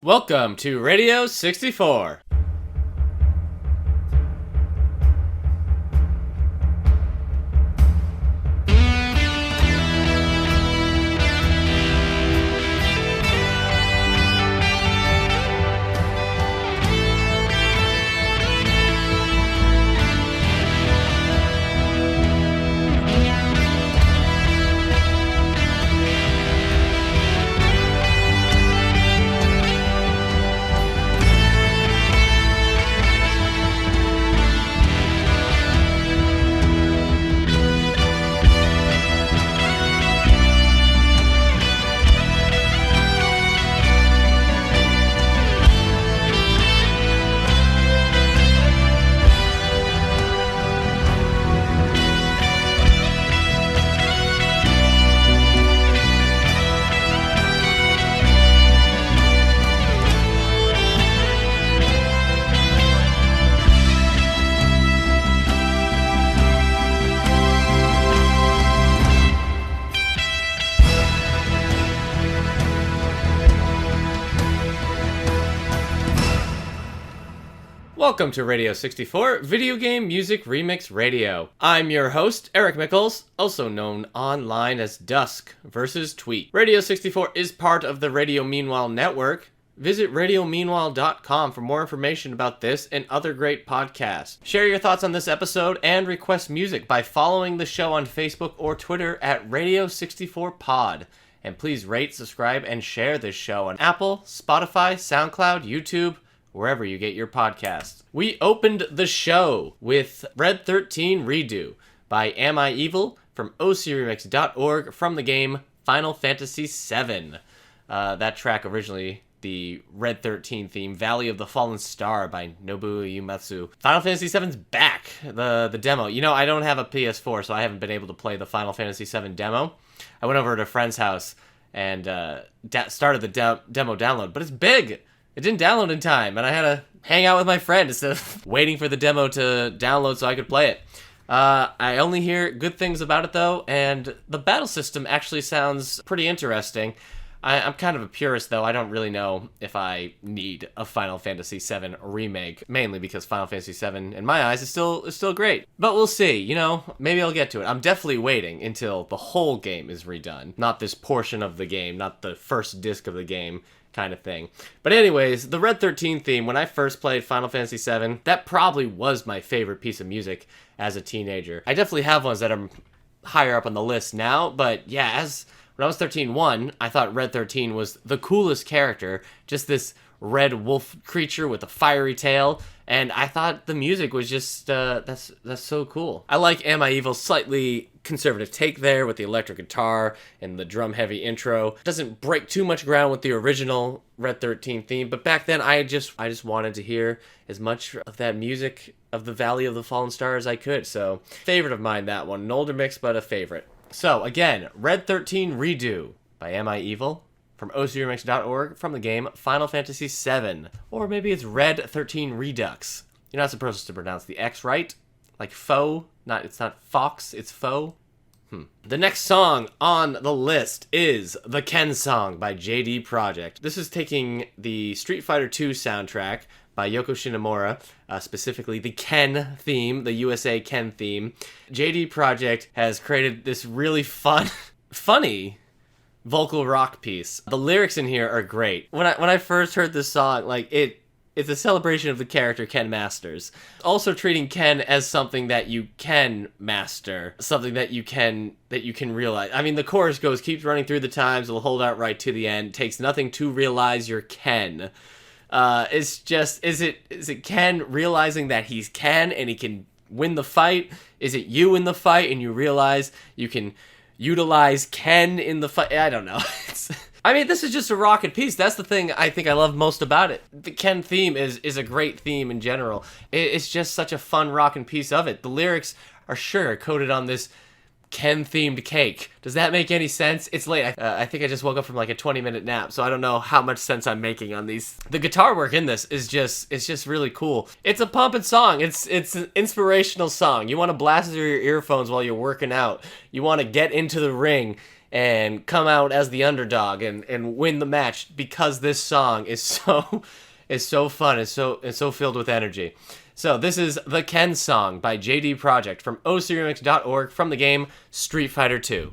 Welcome to Radio 64. Welcome to Radio 64, Video Game Music Remix Radio. I'm your host, Eric Mickles, also known online as duskvstweak. Radio 64 is part of the Radio Meanwhile network. Visit radiomeanwhile.com for more information about this and other great podcasts. Share your thoughts on this episode and request music by following the show on Facebook or Twitter at Radio64Pod. And please rate, subscribe, and share this show on Apple, Spotify, SoundCloud, YouTube, wherever you get your podcasts. We opened the show with Red 13 Redo by AmIEviL from ocremix.org from the game Final Fantasy VII. That track originally the Red 13 theme, Valley of the Fallen Star by Nobuo Uematsu. Final Fantasy VII's back, the demo. You know, I don't have a PS4, so I haven't been able to play the Final Fantasy VII demo. I went over to a friend's house and started the demo download, but it's big. It didn't download in time, and I had to hang out with my friend instead of waiting for the demo to download so I could play it. I only hear good things about it, though, and the battle system actually sounds pretty interesting. I'm kind of a purist, though. I don't really know if I need a Final Fantasy VII remake, mainly because Final Fantasy VII, in my eyes, is still great. But we'll see, you know, maybe I'll get to it. I'm definitely waiting until the whole game is redone, not this portion of the game, not the first disc of the game kind of thing. But anyways, the Red 13 theme, when I first played Final Fantasy VII, that probably was my favorite piece of music as a teenager. I definitely have ones that are higher up on the list now, but yeah, when I was 13-1, I thought Red 13 was the coolest character, just this red wolf creature with a fiery tail, and I thought the music was just, that's so cool. I like AmIEviL's slightly conservative take there with the electric guitar and the drum-heavy intro. It doesn't break too much ground with the original Red 13 theme, but back then I just wanted to hear as much of that music of the Valley of the Fallen Star as I could, so favorite of mine, that one. An older mix, but a favorite. So, again, Red 13 Redo by AmIEviL from ocremix.org from the game Final Fantasy VII. Or maybe it's Red 13 Redux. You're not supposed to pronounce the X, right? Like foe? It's not fox, it's foe. The next song on the list is The Ken Song by jdproject. This is taking the Street Fighter II soundtrack by Yoko Shinomura, specifically the Ken theme, the USA Ken theme. jdproject has created this really funny vocal rock piece. The lyrics in here are great. When I first heard this song, like it's a celebration of the character Ken Masters. Also treating Ken as something that you can master, something that you can realize. I mean, the chorus goes, keeps running through the times, will hold out right to the end, takes nothing to realize you're Ken. It's just, is it Ken realizing that he's Ken and he can win the fight? Is it you in the fight and you realize you can utilize Ken in the fight? I don't know. I mean, this is just a rockin' piece. That's the thing I think I love most about it. The Ken theme is a great theme in general. It's just such a fun rockin' piece of it. The lyrics are sure coated on this Ken-themed cake. Does that make any sense? It's late. I think I just woke up from like a 20-minute nap, so I don't know how much sense I'm making on these. The guitar work in this is just really cool. It's a pumping song. It's an inspirational song. You want to blast it through your earphones while you're working out. You want to get into the ring and come out as the underdog and win the match because this song is so fun, it's so filled with energy. So this is The Ken Song by jdproject from ocremix.org from the game Street Fighter II.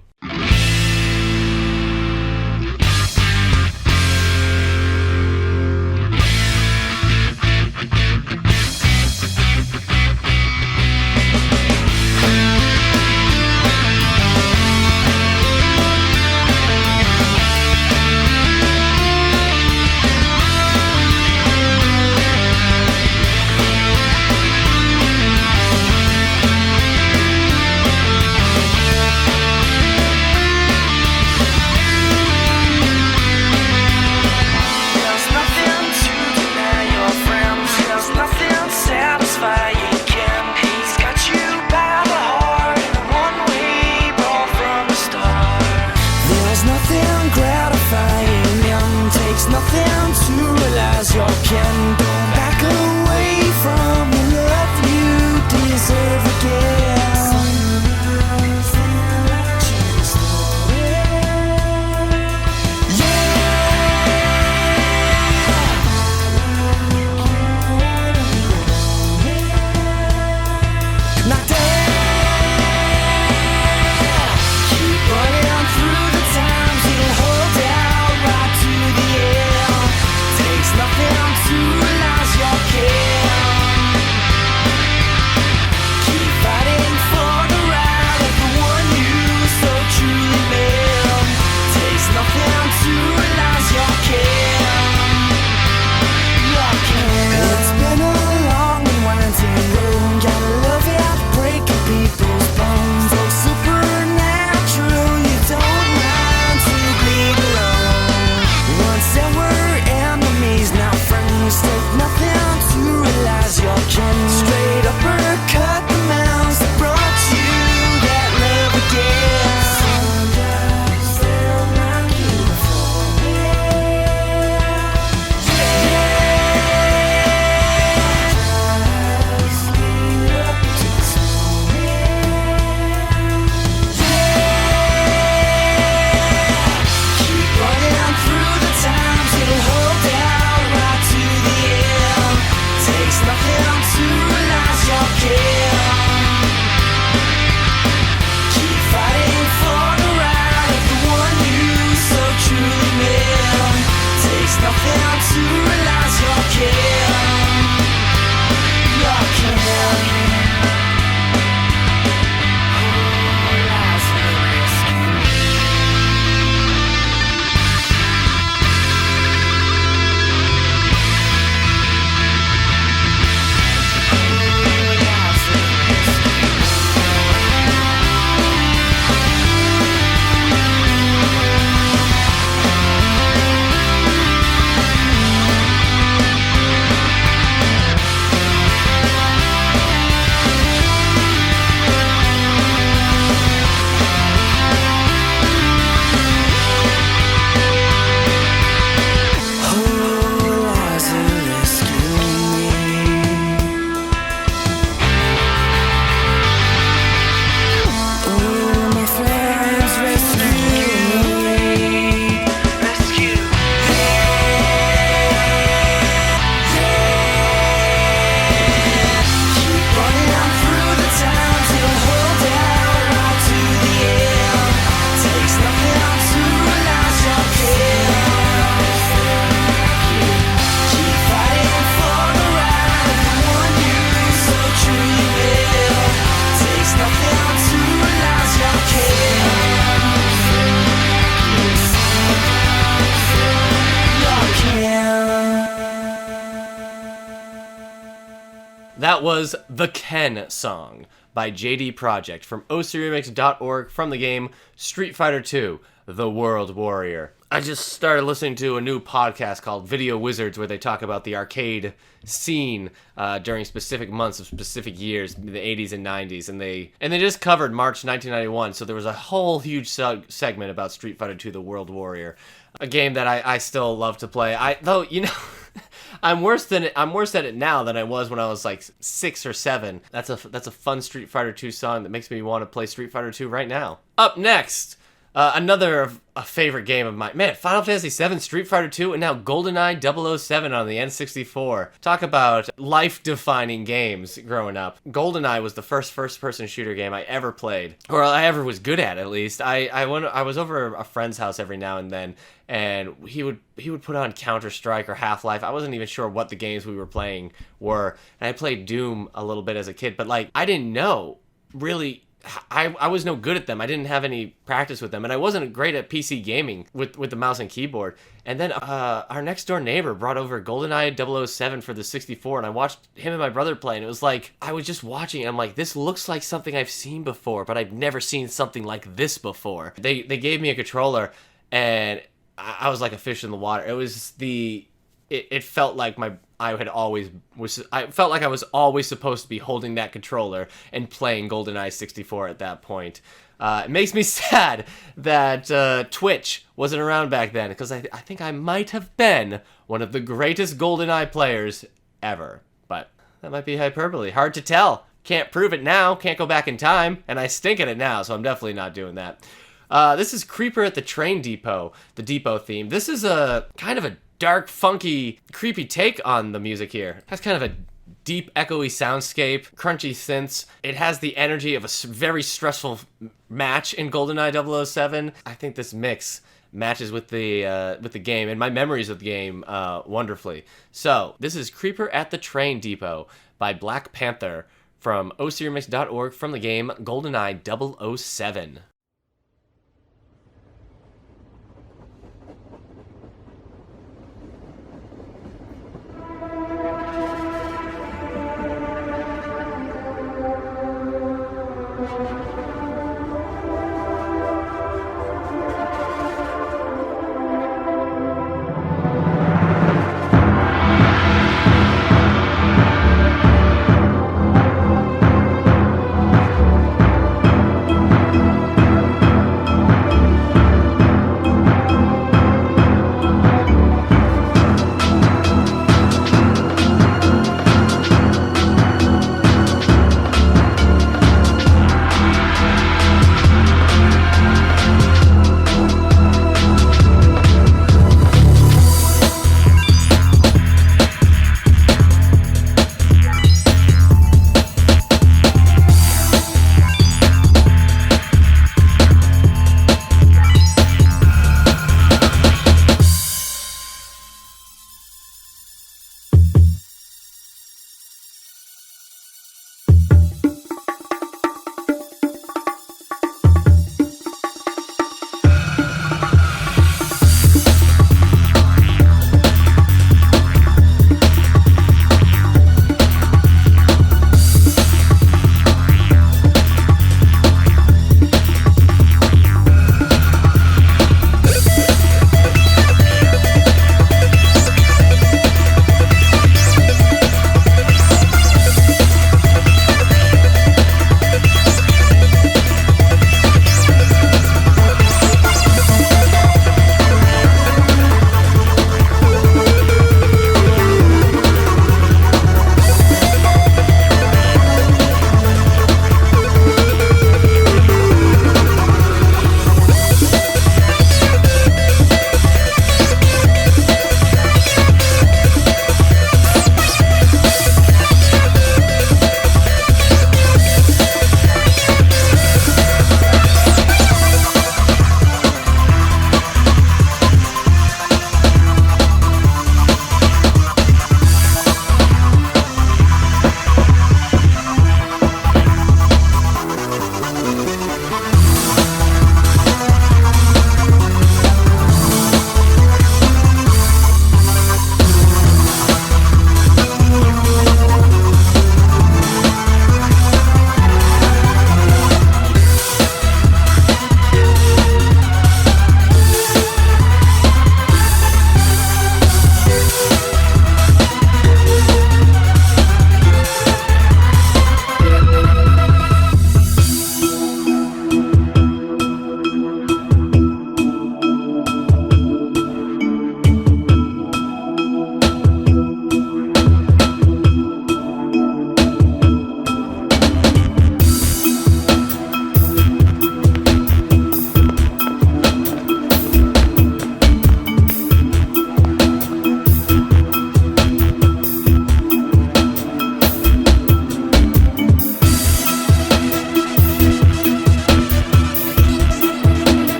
That was The Ken Song by jdproject from ocremix.org from the game Street Fighter II, The World Warrior. I just started listening to a new podcast called Video Wizards where they talk about the arcade scene during specific months of specific years, the 80s and 90s, and they just covered March 1991, so there was a whole huge segment about Street Fighter II, The World Warrior, a game that I still love to play. I'm worse at it now than I was when I was like 6 or 7. That's a fun Street Fighter II song that makes me want to play Street Fighter II right now. Up next, Another a favorite game of mine. Man, Final Fantasy VII, Street Fighter 2, and now GoldenEye 007 on the N64. Talk about life-defining games growing up. GoldenEye was the first-person shooter game I ever played, or I ever was good at least. I was over a friend's house every now and then, and he would put on Counter-Strike or Half-Life. I wasn't even sure what the games we were playing were, and I played Doom a little bit as a kid, but like I didn't know really. I was no good at them. I didn't have any practice with them, and I wasn't great at PC gaming with the mouse and keyboard. And then our next door neighbor brought over GoldenEye 007 for the 64, and I watched him and my brother play, and it was like, I was just watching, and I'm like, this looks like something I've seen before, but I've never seen something like this before. They gave me a controller, and I was like a fish in the water. It was it felt like I felt like I was always supposed to be holding that controller and playing GoldenEye 64 at that point. It makes me sad that Twitch wasn't around back then, because I think I might have been one of the greatest GoldenEye players ever. But that might be hyperbole. Hard to tell. Can't prove it now. Can't go back in time. And I stink at it now, so I'm definitely not doing that. This is Creeper at the Train Depot, the Depot theme. This is a kind of a dark, funky, creepy take on the music here. It has kind of a deep, echoey soundscape, crunchy synths. It has the energy of a very stressful match in GoldenEye 007. I think this mix matches with the game and my memories of the game wonderfully. So this is Creeper at the Train Depot by BlackPanther from ocremix.org from the game GoldenEye 007.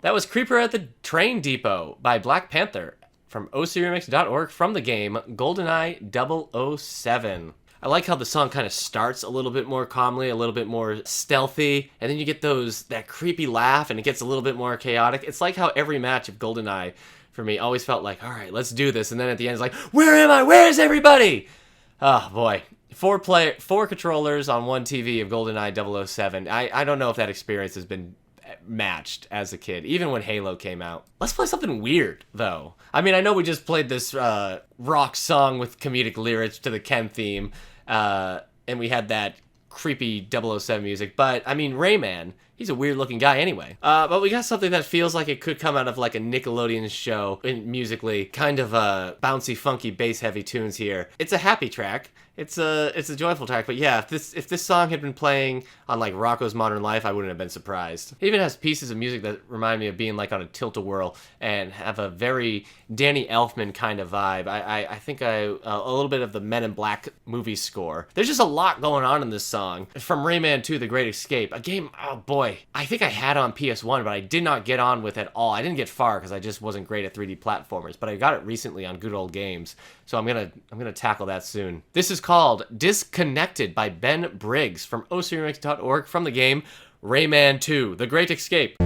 That was Creeper at the Train Depot by BlackPanther from ocremix.org from the game GoldenEye 007. I like how the song kind of starts a little bit more calmly, a little bit more stealthy, and then you get that creepy laugh, and it gets a little bit more chaotic. It's like how every match of GoldenEye, for me, always felt like, all right, let's do this, and then at the end it's like, where am I? Where's everybody? Oh, boy. Four controllers on one TV of GoldenEye 007. I don't know if that experience has been matched as a kid, even when Halo came out. Let's play something weird, though. I mean, I know we just played this rock song with comedic lyrics to the Ken theme, and we had that creepy 007 music, but, I mean, Rayman, he's a weird-looking guy anyway. But we got something that feels like it could come out of, like, a Nickelodeon show, musically, kind of bouncy, funky, bass-heavy tunes here. It's a happy track. It's a joyful track, but yeah, if this song had been playing on like Rocko's Modern Life, I wouldn't have been surprised. It even has pieces of music that remind me of being like on a tilt-a-whirl and have a very Danny Elfman kind of vibe. I think a little bit of the Men in Black movie score. There's just a lot going on in this song. From Rayman 2, The Great Escape, a game, oh boy, I think I had on PS1, but I did not get on with at all. I didn't get far because I just wasn't great at 3D platformers, but I got it recently on Good Old Games, so I'm gonna tackle that soon. This is called Disconnected by Ben Briggs from ocremix.org from the game Rayman 2, The Great Escape.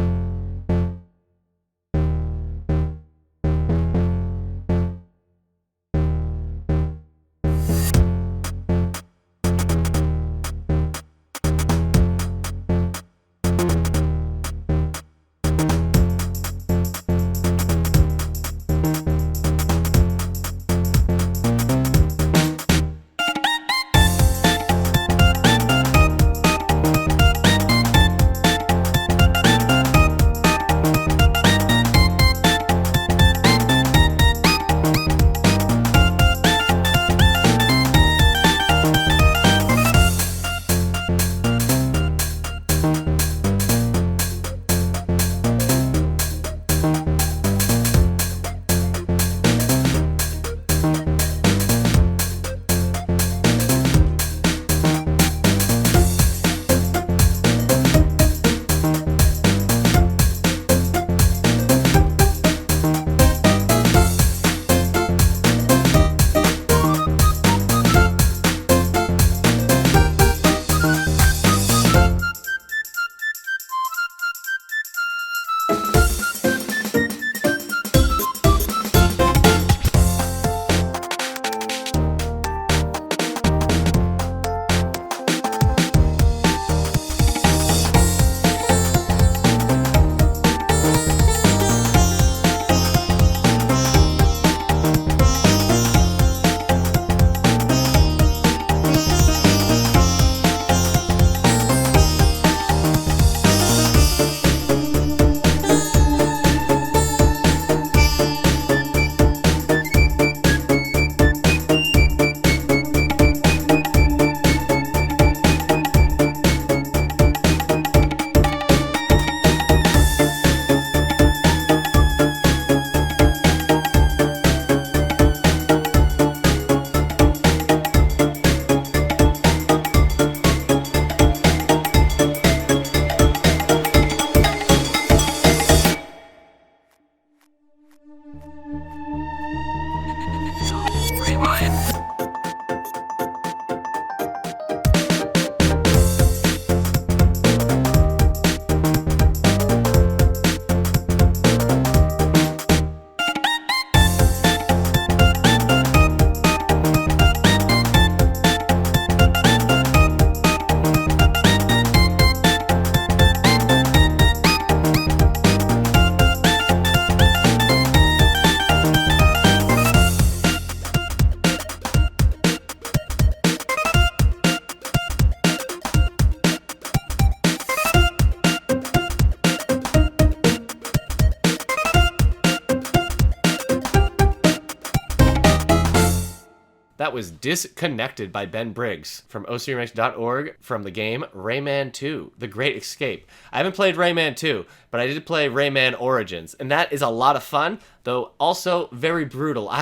That was Disconnected by Ben Briggs from ocremix.org from the game Rayman 2, The Great Escape. I haven't played Rayman 2, but I did play Rayman Origins, and that is a lot of fun, though also very brutal.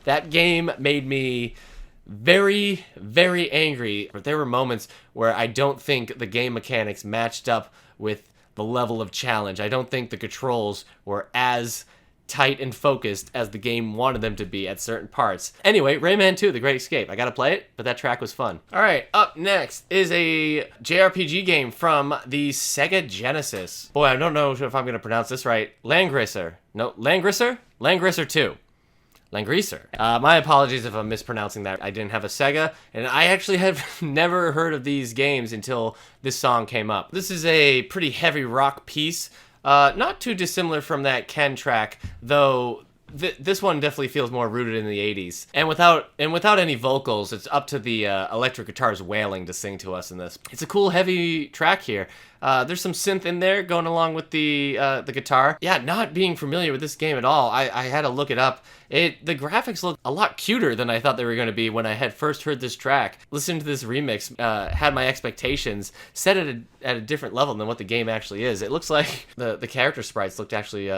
That game made me very, very angry. But there were moments where I don't think the game mechanics matched up with the level of challenge. I don't think the controls were as tight and focused as the game wanted them to be at certain parts. Anyway, Rayman 2, The Great Escape. I gotta play it, but that track was fun. Alright, up next is a JRPG game from the Sega Genesis. Boy, I don't know if I'm gonna pronounce this right. Langrisser. No, Langrisser? Langrisser 2. Langrisser. My apologies if I'm mispronouncing that. I didn't have a Sega, and I actually have never heard of these games until this song came up. This is a pretty heavy rock piece. Not too dissimilar from that Ken track, though this one definitely feels more rooted in the 80s. And without any vocals, it's up to the electric guitars wailing to sing to us in this. It's a cool heavy track here. There's some synth in there going along with the guitar. Yeah, not being familiar with this game at all, I had to look it up. The graphics look a lot cuter than I thought they were going to be when I had first heard this track. Listening to this remix had my expectations set at a different level than what the game actually is. It looks like the character sprites looked actually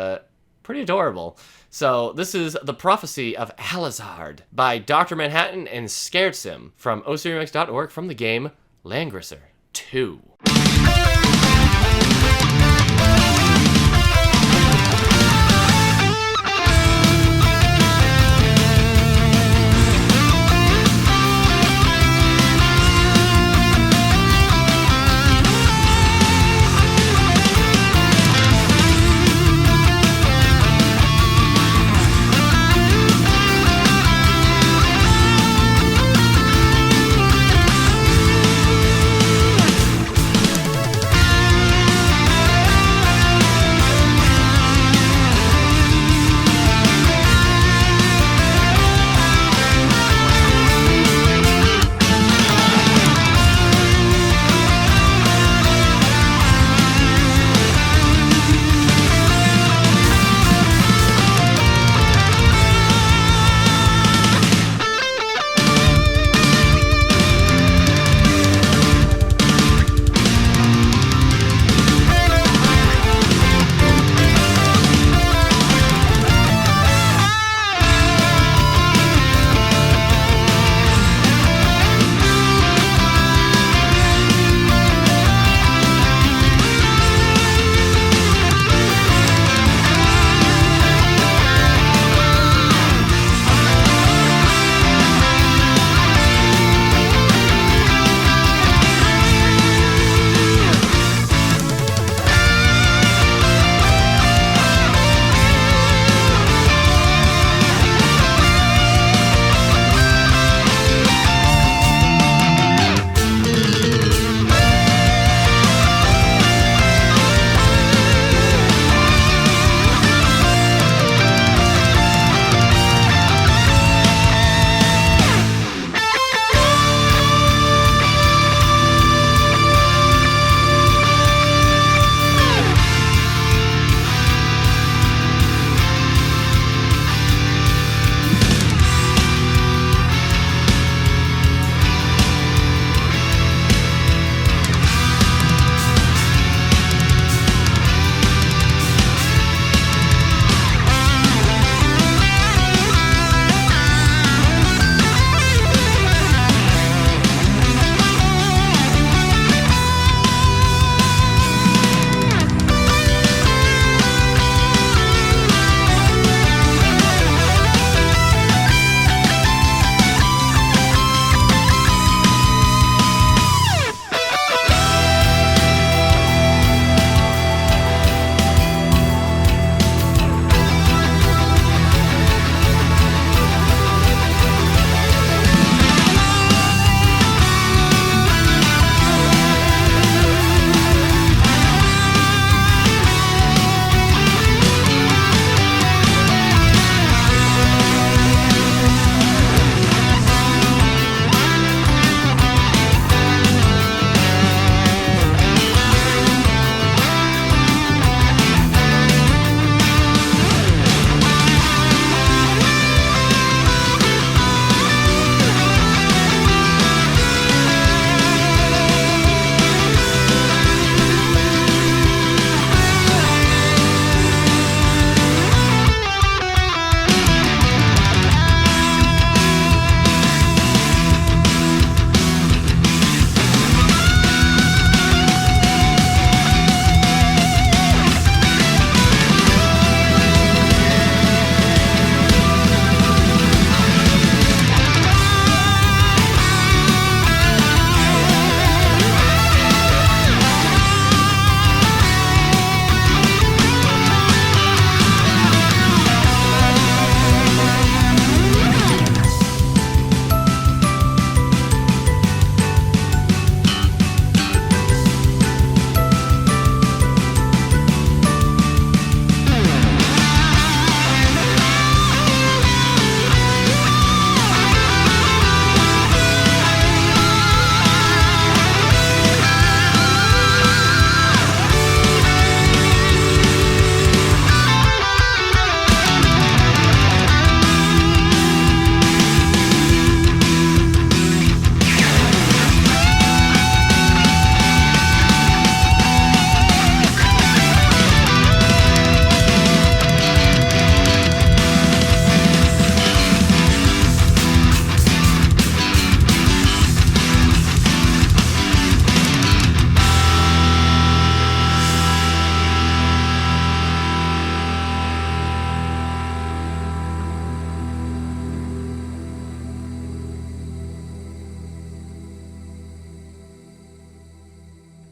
pretty adorable. So this is The Prophecy of Alhazard by Dr. Manhattan and Scaredsim from ocremix.org from the game Langrisser 2.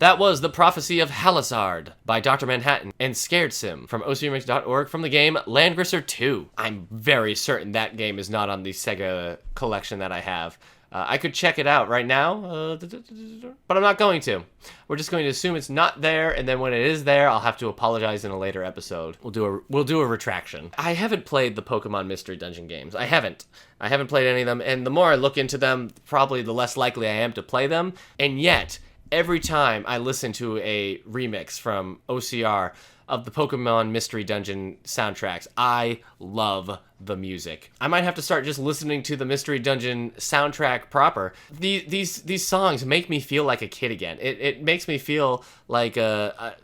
That was The Prophecy of Alhazard by Dr. Manhattan and Scaredsim from ocremix.org from the game Langrisser 2. I'm very certain that game is not on the Sega collection that I have. I could check it out right now, but I'm not going to. We're just going to assume it's not there, and then when it is there, I'll have to apologize in a later episode. We'll do a retraction. I haven't played the Pokemon Mystery Dungeon games. I haven't played any of them, and the more I look into them, probably the less likely I am to play them. And yet, every time I listen to a remix from OCR of the Pokemon Mystery Dungeon soundtracks, I love the music. I might have to start just listening to the Mystery Dungeon soundtrack proper. These songs make me feel like a kid again. It makes me feel like a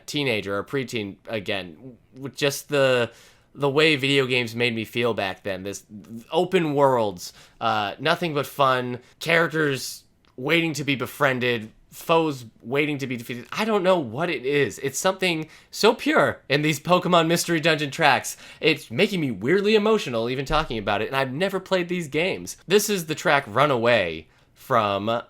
teenager or a preteen again, with just the way video games made me feel back then. This open worlds, nothing but fun, characters waiting to be befriended, foes waiting to be defeated. I don't know what it is. It's something so pure in these Pokemon Mystery Dungeon tracks. It's making me weirdly emotional even talking about it, and I've never played these games. This is the track Runaway from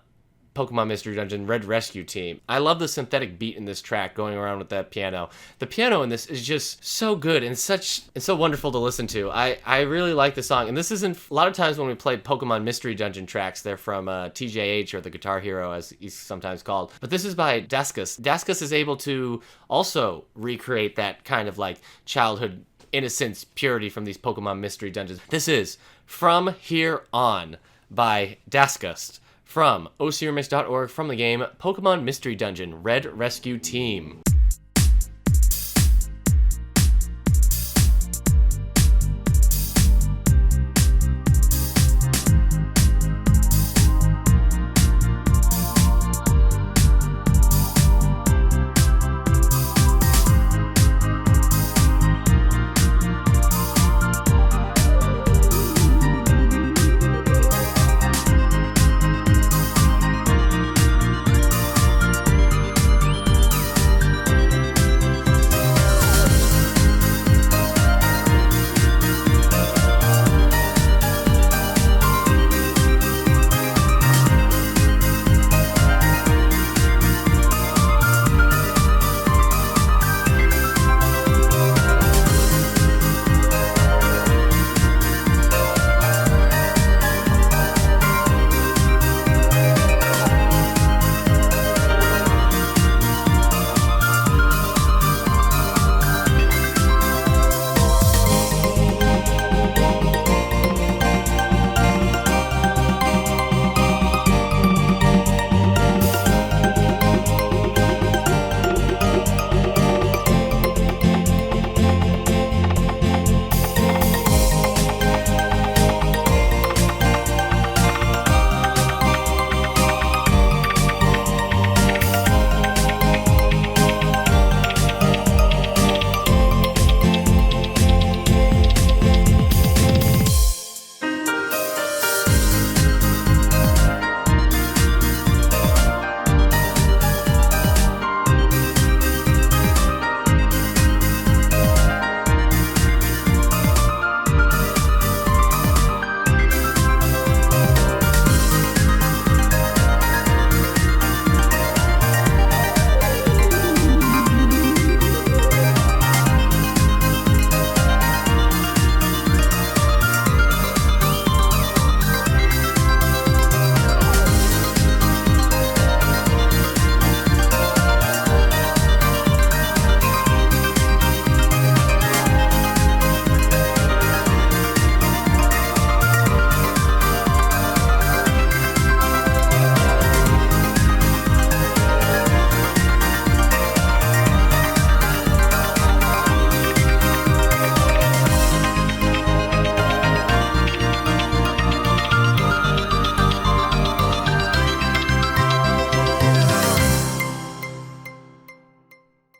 Pokemon Mystery Dungeon Red Rescue Team. I love the synthetic beat in this track going around with that piano. The piano in this is just so good and so wonderful to listen to. I really like the song. And this isn't, a lot of times when we play Pokemon Mystery Dungeon tracks, they're from TJH, or the Guitar Hero as he's sometimes called. But this is by Dasgust. Dasgust is able to also recreate that kind of like childhood innocence, purity from these Pokemon Mystery Dungeons. This is From Here On by Dasgust from ocremix.org from the game Pokemon Mystery Dungeon Red Rescue Team.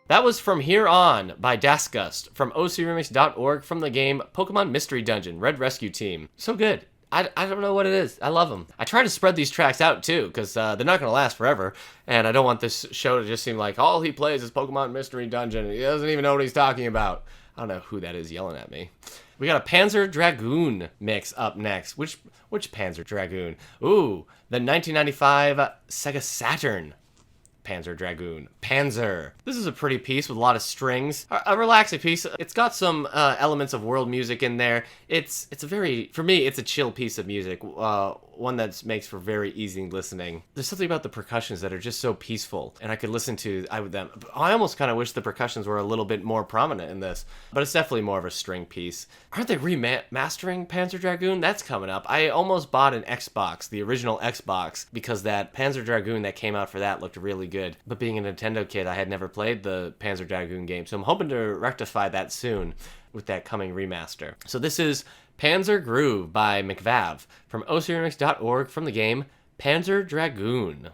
That was From Here On by Dasgust from ocremix.org from the game Pokemon Mystery Dungeon Red Rescue Team. So good. I don't know what it is. I love them. I try to spread these tracks out too, because they're not going to last forever, and I don't want this show to just seem like all he plays is Pokemon Mystery Dungeon. He doesn't even know what he's talking about. I don't know who that is yelling at me. We got a Panzer Dragoon mix up next. Which Panzer Dragoon? Ooh, the 1995 Sega Saturn Panzer Dragoon. Panzer. This is a pretty piece with a lot of strings. A relaxing piece. It's got some elements of world music in there. It's a very, for me, it's a chill piece of music. One that makes for very easy listening. There's something about the percussions that are just so peaceful, and I could listen to them. I almost kind of wish the percussions were a little bit more prominent in this, but it's definitely more of a string piece. Aren't they remastering Panzer Dragoon? That's coming up. I almost bought an Xbox, the original Xbox, because that Panzer Dragoon that came out for that looked really good. But being a Nintendo kid, I had never played the Panzer Dragoon game, so I'm hoping to rectify that soon with that coming remaster. So this is Panzer Groove by MkVaff from ocremix.org from the game Panzer Dragoon.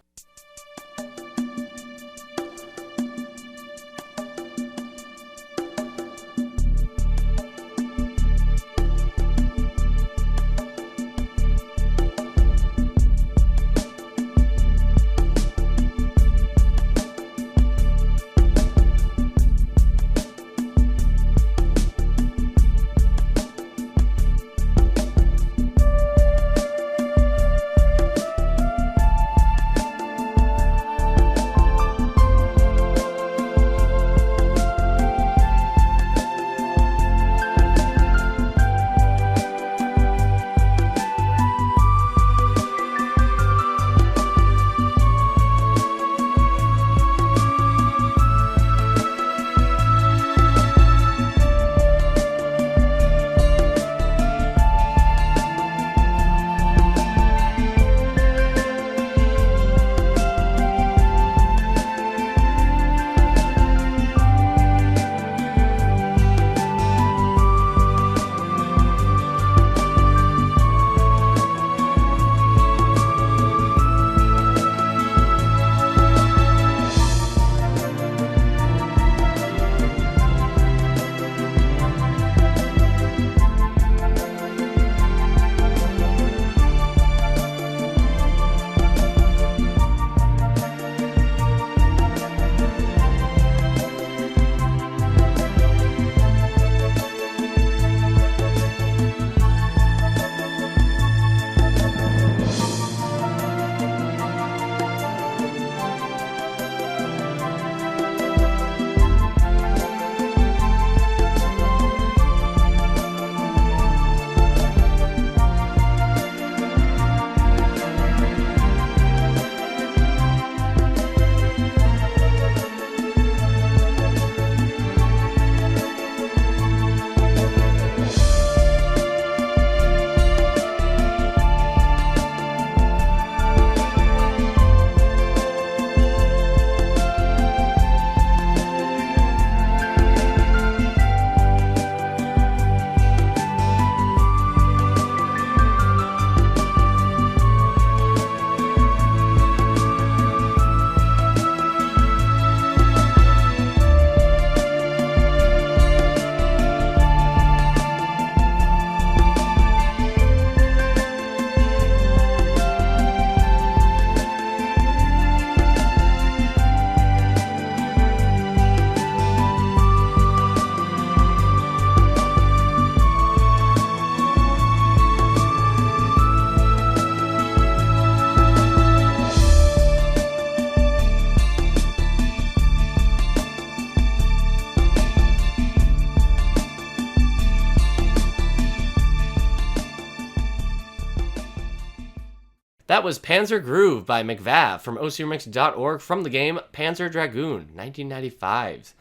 That was Panzer Groove by MkVaff from ocremix.org from the game Panzer Dragoon, 1995.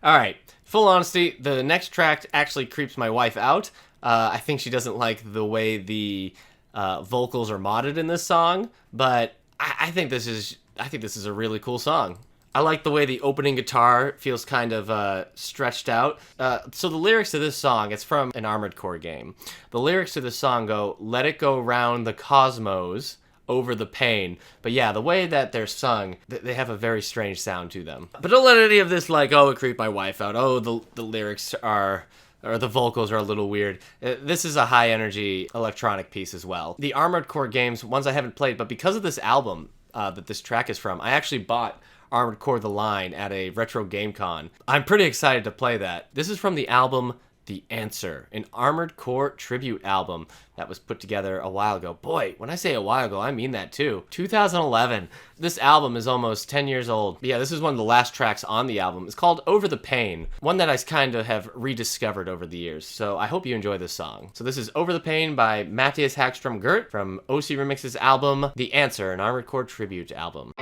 Alright, full honesty, the next track actually creeps my wife out. I think she doesn't like the way the vocals are modded in this song, but I think this is a really cool song. I like the way the opening guitar feels kind of stretched out. So the lyrics to this song, it's from an Armored Core game. The lyrics to this song go, "Let it go round the cosmos over the pain." But yeah, the way that they're sung, they have a very strange sound to them. But don't let any of this like, oh, it creeped my wife out. Oh, the lyrics are... or the vocals are a little weird. This is a high-energy electronic piece as well. The Armored Core games, ones I haven't played, but because of this album that this track is from, I actually bought Armored Core The Line at a Retro Game Con. I'm pretty excited to play that. This is from the album The Answer, an Armored Core tribute album that was put together a while ago. Boy, when I say a while ago, I mean that too. 2011. This album is almost 10 years old. But yeah, this is one of the last tracks on the album. It's called Over the Pain, one that I kind of have rediscovered over the years. So I hope you enjoy this song. So this is Over the Pain by Mattias Häggström Gerdt from OC Remix's album The Answer, an Armored Core tribute album.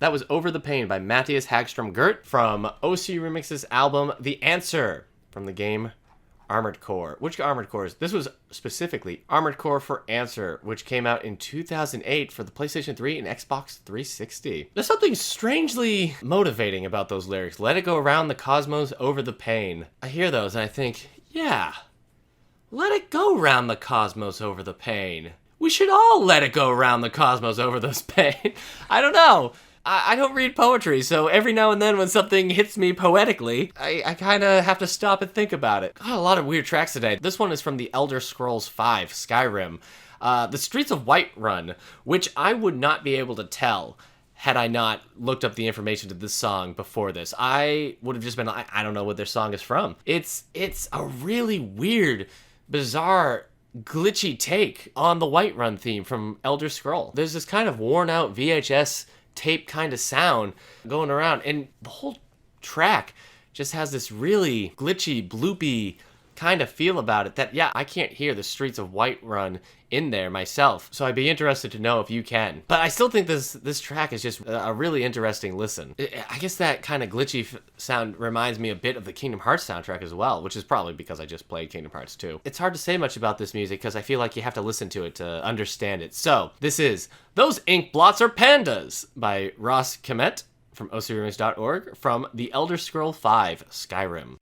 That was Over the Pain by Mattias Häggström Gerdt from OC Remix's album The Answer from the game Armored Core. Which Armored Cores? This was specifically Armored Core for Answer, which came out in 2008 for the PlayStation 3 and Xbox 360. There's something strangely motivating about those lyrics. Let it go around the cosmos over the pain. I hear those and I think, yeah, let it go round the cosmos over the pain. We should all let it go around the cosmos over this pain. I don't know. I don't read poetry, so every now and then when something hits me poetically, I kind of have to stop and think about it. Got a lot of weird tracks today. This one is from the Elder Scrolls V, Skyrim. The Streets of Whiterun, which I would not be able to tell had I not looked up the information to this song before this. I would have just been like, I don't know what their song is from. It's a really weird, bizarre, glitchy take on the Whiterun theme from Elder Scroll. There's this kind of worn out VHS tape kind of sound going around, and the whole track just has this really glitchy, bloopy kind of feel about it that, yeah, I can't hear the Streets of Whiterun in there myself, so I'd be interested to know if you can. But I still think this track is just a really interesting listen. I guess that kind of glitchy sound reminds me a bit of the Kingdom Hearts soundtrack as well, which is probably because I just played Kingdom Hearts 2. It's hard to say much about this music because I feel like you have to listen to it to understand it. So, this is Those Inkblots Are Pandas by Ross Kmet from ocremix.org from The Elder Scroll V Skyrim.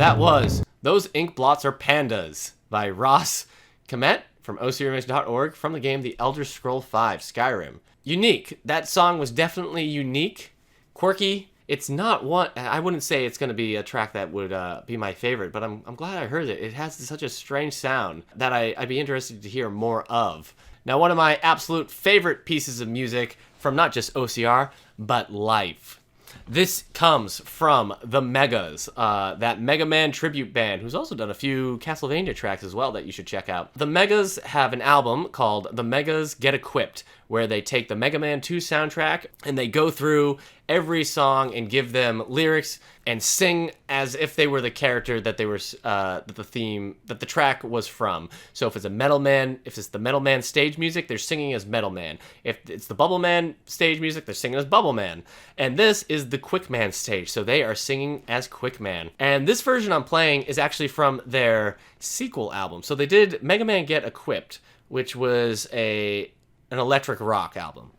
that was Those Inkblots Are Pandas by Ross Kmet from ocremix.org from the game The Elder Scrolls V Skyrim. Unique. That song was definitely unique, quirky. It's not one, I wouldn't say it's going to be a track that would be my favorite, but I'm glad I heard it. It has such a strange sound that I'd be interested to hear more of. Now, one of my absolute favorite pieces of music from not just OCR, but life. This comes from the Megas, that Mega Man tribute band, who's also done a few Castlevania tracks as well that you should check out. The Megas have an album called The Megas Get Equipped, where they take the Mega Man 2 soundtrack and they go through every song and give them lyrics and sing as if they were the character that they were, that the track was from. So if it's the Metal Man stage music, they're singing as Metal Man. If it's the Bubble Man stage music, they're singing as Bubble Man. And this is the Quick Man stage, so they are singing as Quick Man. And this version I'm playing is actually from their sequel album. So they did Mega Man Get Equipped, which was an electric rock album.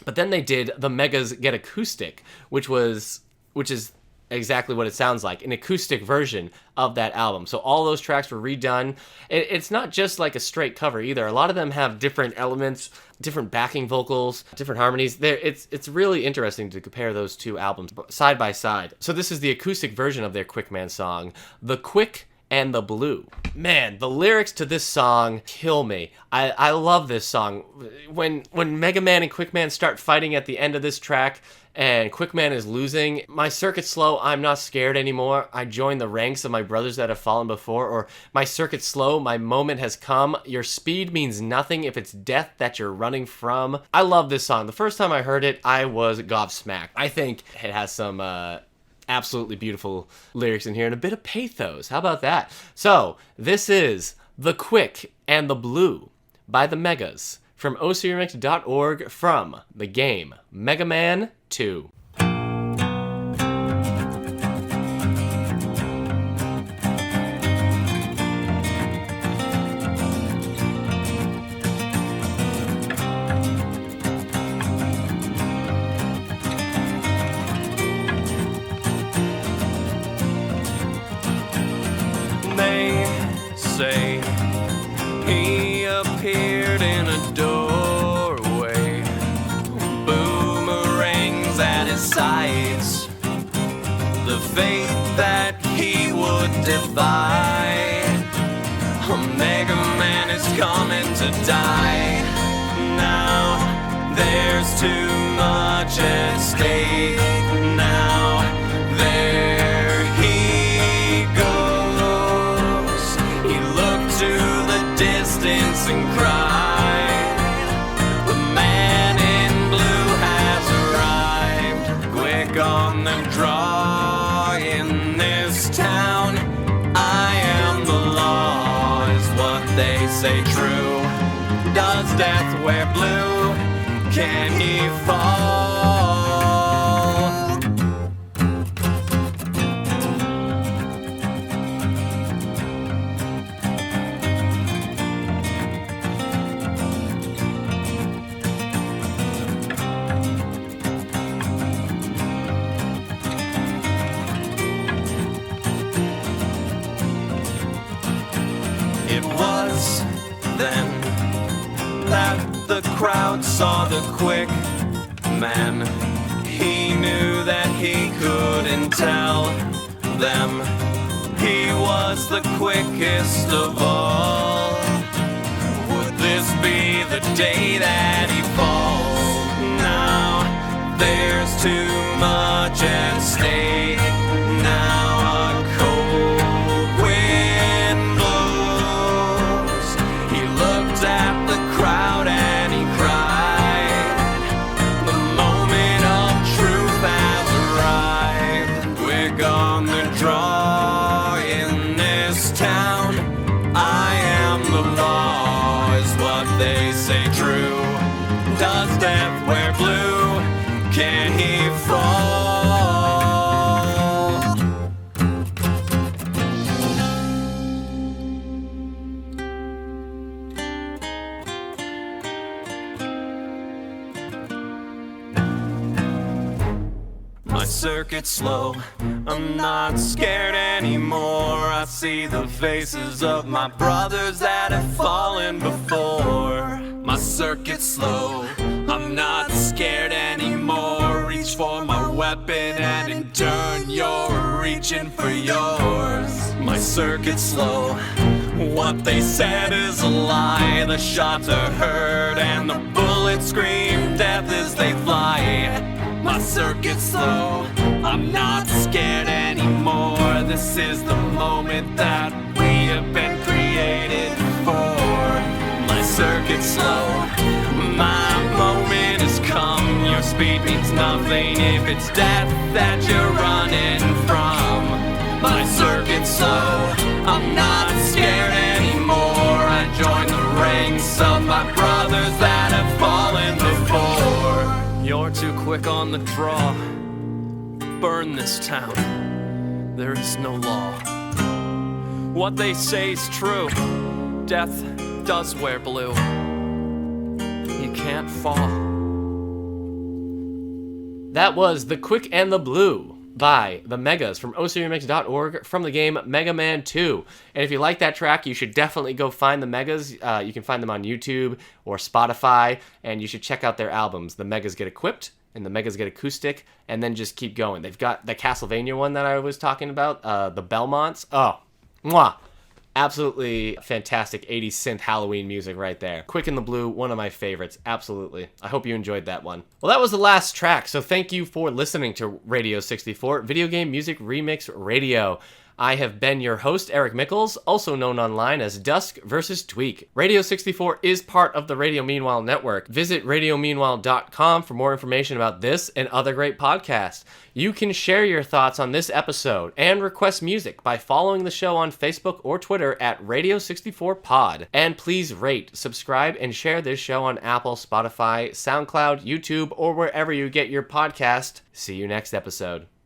But then they did the Megas Get Acoustic, which is exactly what it sounds like, an acoustic version of that album. So all those tracks were redone. It's not just like a straight cover either. A lot of them have different elements, different backing vocals, different harmonies. It's really interesting to compare those two albums side by side. So this is the acoustic version of their Quick Man song, The Quick and the Blue. Man, the lyrics to this song kill me. I love this song. When Mega Man and Quick Man start fighting at the end of this track, and Quick Man is losing, my circuit's slow, I'm not scared anymore, I join the ranks of my brothers that have fallen before, or my circuit's slow, my moment has come, your speed means nothing if it's death that you're running from. I love this song. The first time I heard it, I was gobsmacked. I think it has some absolutely beautiful lyrics in here and a bit of pathos. How about that? So, this is The Quick and the Blue by the Megas from ocremix.org from the game Mega Man 2. Say he appeared in a doorway, boomerangs at his sides, the fate that he would defy. A Mega Man is coming to die. Now there's too much at stake. Now there he goes. He looked to the distance and cried, the man in blue has arrived. Quick on the draw in this town, I am the law, is what they say true. Does death wear blue? Can he fall? It was then that the crowd saw the Quick Man. He knew that he couldn't tell them he was the quickest of all. Would this be the day that he falls? Now there's too much at stake. Now a cold wind blows. He looked at the crowd and he cried, the moment of truth has arrived. Quick on the draw in this town, I am the law, is what they say true. Does death wear blue? Can he fall? My circuit's slow, I'm not scared anymore. I see the faces of my brothers that have fallen before. My circuit's slow, I'm not scared anymore. Reach for my weapon and in turn you're reaching for yours. My circuit's slow, what they said is a lie. The shots are heard and the bullets scream death as they fly. My circuit's slow, I'm not scared anymore. This is the moment that we have been created for. My circuit's slow, my moment has come. Your speed means nothing if it's death that you're running from. My circuit's slow, I'm not scared anymore. I join the ranks of my brothers that have fallen before. You're too quick on the draw. Burn this town. There is no law. What they say is true. Death does wear blue. He can't fall. That was The Quick and the Blue by the Megas from ocremix.org from the game Mega Man 2. And if you like that track, you should definitely go find the Megas. You can find them on YouTube or Spotify, and you should check out their albums. The Megas Get Equipped and the Megas Get Acoustic, and then just keep going. They've got the Castlevania one that I was talking about, the Belmonts. Oh, mwah. Absolutely fantastic 80s synth Halloween music right there. Quick and the Blue, one of my favorites. Absolutely. I hope you enjoyed that one. Well, that was the last track, so thank you for listening to Radio 64, Video Game Music Remix Radio. I have been your host, Eric Mickles, also known online as duskvstweak. Radio 64 is part of the Radio Meanwhile network. Visit radiomeanwhile.com for more information about this and other great podcasts. You can share your thoughts on this episode and request music by following the show on Facebook or Twitter at Radio64Pod. And please rate, subscribe, and share this show on Apple, Spotify, SoundCloud, YouTube, or wherever you get your podcast. See you next episode.